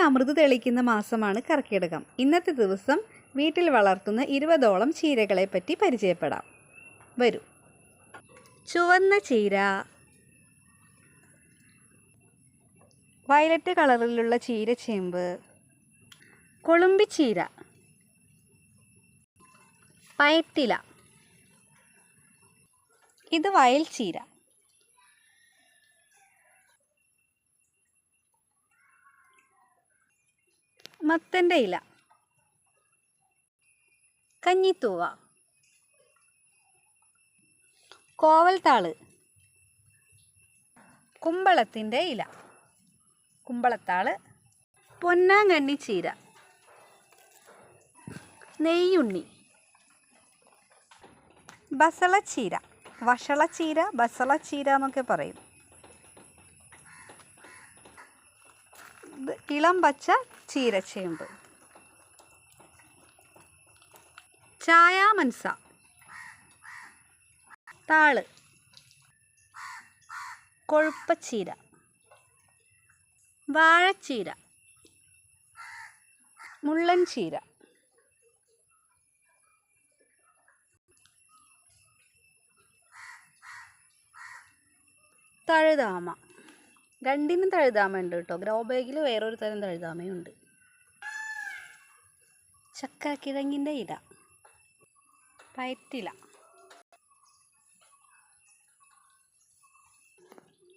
അമൃത് തെളിക്കുന്ന മാസമാണ് കർക്കിടകം. ഇന്നത്തെ ദിവസം വീട്ടിൽ വളർത്തുന്ന 20ഓളം ചീരകളെ പറ്റി പരിചയപ്പെടാം. വരൂ. ചുവന്ന ചീര, വയലറ്റ് കളറിലുള്ള ചീരച്ചേമ്പ്, കൊളുമ്പിച്ചീര, പയറ്റില, ഇത് വയൽ ചീര, മത്തൻ്റെ ഇല, കഞ്ഞിത്തൂവ, കോവൽത്താള്, കുമ്പളത്തിൻ്റെ ഇല, കുമ്പളത്താള്, പൊന്നാങ്കണ്ണി ചീര, നെയ്യുണ്ണി, ബസളച്ചീര, വഷളച്ചീര, ബസളച്ചീര എന്നൊക്കെ പറയും. ഇളം പച്ച ചീരച്ചേമ്പ്, ചായാമൻസ, താള്, കൊഴുപ്പച്ചീര, വാഴച്ചീര, മുള്ളൻ ചീര, തഴുതാമ. രണ്ടിനും തഴുതാമ ഉണ്ട് കേട്ടോ. ഗ്രോ ബാഗിൽ വേറൊരു തരം തഴുതാമയുണ്ട്. ചക്കരക്കിഴങ്ങിൻ്റെ ഇല, പയറ്റില,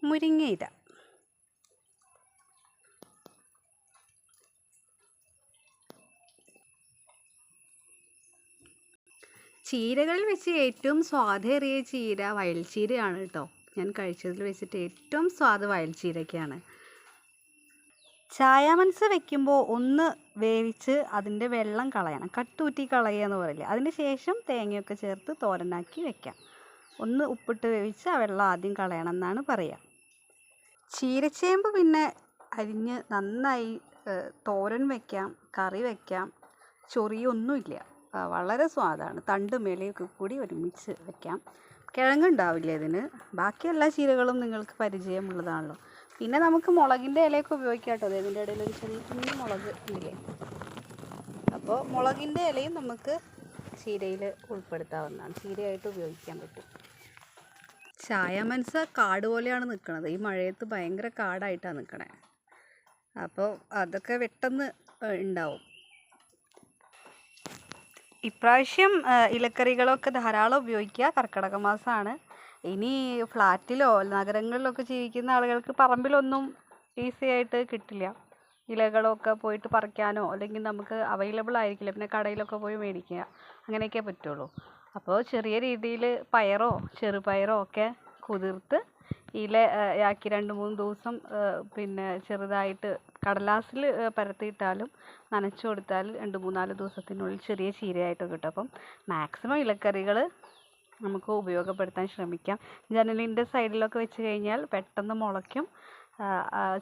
മുരിങ്ങയില, ചീരകളിൽ വെച്ച് ഏറ്റവും സ്വാദേറിയ ചീര വയൽച്ചീരയാണ് കേട്ടോ. ഞാൻ കഴിച്ചതിൽ വെച്ചിട്ട് ഏറ്റവും സ്വാദ് വയൽച്ചീരയ്ക്കാണ്. ചായാമൻസ വെക്കുമ്പോൾ ഒന്ന് വേവിച്ച് അതിൻ്റെ വെള്ളം കളയണം. കട്ടൂറ്റി കളയുക എന്ന് പറയില്ല. അതിന് ശേഷം തേങ്ങയൊക്കെ ചേർത്ത് തോരനാക്കി വെക്കാം. ഒന്ന് ഉപ്പിട്ട് വേവിച്ച് ആ വെള്ളം ആദ്യം കളയണം എന്നാണ് പറയുക. ചീരച്ചേമ്പ് പിന്നെ അരിഞ്ഞ് നന്നായി തോരൻ വയ്ക്കാം, കറി വയ്ക്കാം. ചൊറിയൊന്നുമില്ല, വളരെ സ്വാദാണ്. തണ്ട് മേലെയൊക്കെ കൂടി ഒരുമിച്ച് വയ്ക്കാം. കിഴങ്ങുണ്ടാവില്ല ഇതിന്. ബാക്കി എല്ലാ ചീരകളും നിങ്ങൾക്ക് പരിചയമുള്ളതാണല്ലോ. പിന്നെ നമുക്ക് മുളകിൻ്റെ ഇലയൊക്കെ ഉപയോഗിക്കാം കേട്ടോ. ഇതിൻ്റെ ഇടയിൽ ഒരു ചെറിയ കുഞ്ഞു മുളക് ഇല്ലേ, അപ്പോൾ മുളകിൻ്റെ ഇലയും നമുക്ക് ചീരയിൽ ഉൾപ്പെടുത്താവുന്നതാണ്. ചീരയായിട്ട് ഉപയോഗിക്കാൻ പറ്റും. ചായാമൻസ കാട് പോലെയാണ് നിൽക്കുന്നത്. ഈ മഴയത്ത് ഭയങ്കര കാടായിട്ടാണ് നിൽക്കണേ. അപ്പോൾ അതൊക്കെ പെട്ടെന്ന് ഉണ്ടാവും. ഇപ്രാവശ്യം ഇലക്കറികളൊക്കെ ധാരാളം ഉപയോഗിക്കുക. കർക്കിടക മാസമാണ്. ഇനി ഫ്ലാറ്റിലോ നഗരങ്ങളിലൊക്കെ ജീവിക്കുന്ന ആളുകൾക്ക് പറമ്പിലൊന്നും ഈസി ആയിട്ട് കിട്ടില്ല. ഇലകളൊക്കെ പോയിട്ട് പറിക്കാനോ അല്ലെങ്കിൽ നമുക്ക് അവൈലബിൾ ആയിരിക്കില്ല. പിന്നെ കടയിലൊക്കെ പോയി മേടിക്കുക, അങ്ങനെയൊക്കെ പറ്റുള്ളൂ. അപ്പോൾ ചെറിയ രീതിയിൽ പയറോ ചെറുപയറോ ഒക്കെ കുതിർത്ത് ഇലയാക്കി 2-3 ദിവസം പിന്നെ ചെറുതായിട്ട് കടലാസിൽ പരത്തിയിട്ടാലും നനച്ചു കൊടുത്താൽ 2-3-4 ദിവസത്തിനുള്ളിൽ ചെറിയ ചീരയായിട്ടൊക്കെ കിട്ടും. അപ്പം മാക്സിമം ഇലക്കറികൾ നമുക്ക് ഉപയോഗപ്പെടുത്താൻ ശ്രമിക്കാം. ജനലിൻ്റെ സൈഡിലൊക്കെ വെച്ച് കഴിഞ്ഞാൽ പെട്ടെന്ന് മുളയ്ക്കും.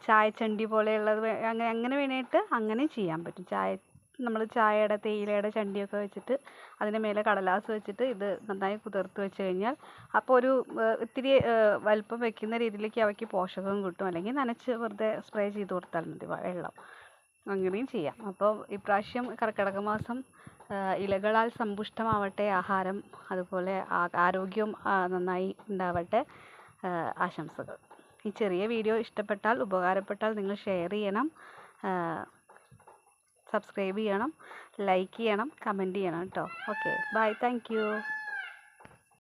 ചായച്ചണ്ടി പോലെയുള്ളത് അങ്ങനെ വേണ്ടിയിട്ട് അങ്ങനെ ചെയ്യാൻ പറ്റും. നമ്മൾ ചായയുടെ തേയിലയുടെ ചണ്ടിയൊക്കെ വെച്ചിട്ട് അതിൻ്റെ മേലെ കടലാസ് വെച്ചിട്ട് ഇത് നന്നായി കുതിർത്ത് വെച്ച് കഴിഞ്ഞാൽ അപ്പോൾ ഒരു ഇത്തിരി വലിപ്പം വെക്കുന്ന രീതിയിലേക്ക് അവയ്ക്ക് പോഷകവും കിട്ടും. അല്ലെങ്കിൽ നനച്ച് വെറുതെ സ്പ്രേ ചെയ്ത് കൊടുത്താൽ മതി വെള്ളം. അങ്ങനെയും ചെയ്യാം. അപ്പോൾ ഇപ്രാവശ്യം കർക്കിടക മാസം ഇലകളാൽ സമ്പുഷ്ടമാവട്ടെ ആഹാരം, അതുപോലെ ആരോഗ്യവും നന്നായി ഉണ്ടാവട്ടെ. ആശംസകൾ. ഈ ചെറിയ വീഡിയോ ഇഷ്ടപ്പെട്ടാൽ, ഉപകാരപ്പെട്ടാൽ നിങ്ങൾ ഷെയർ ചെയ്യണം, സബ്സ്ക്രൈബ് ചെയ്യണം, ലൈക്ക് ചെയ്യണം, കമൻറ്റ് ചെയ്യണം കേട്ടോ. Okay, bye, thank U.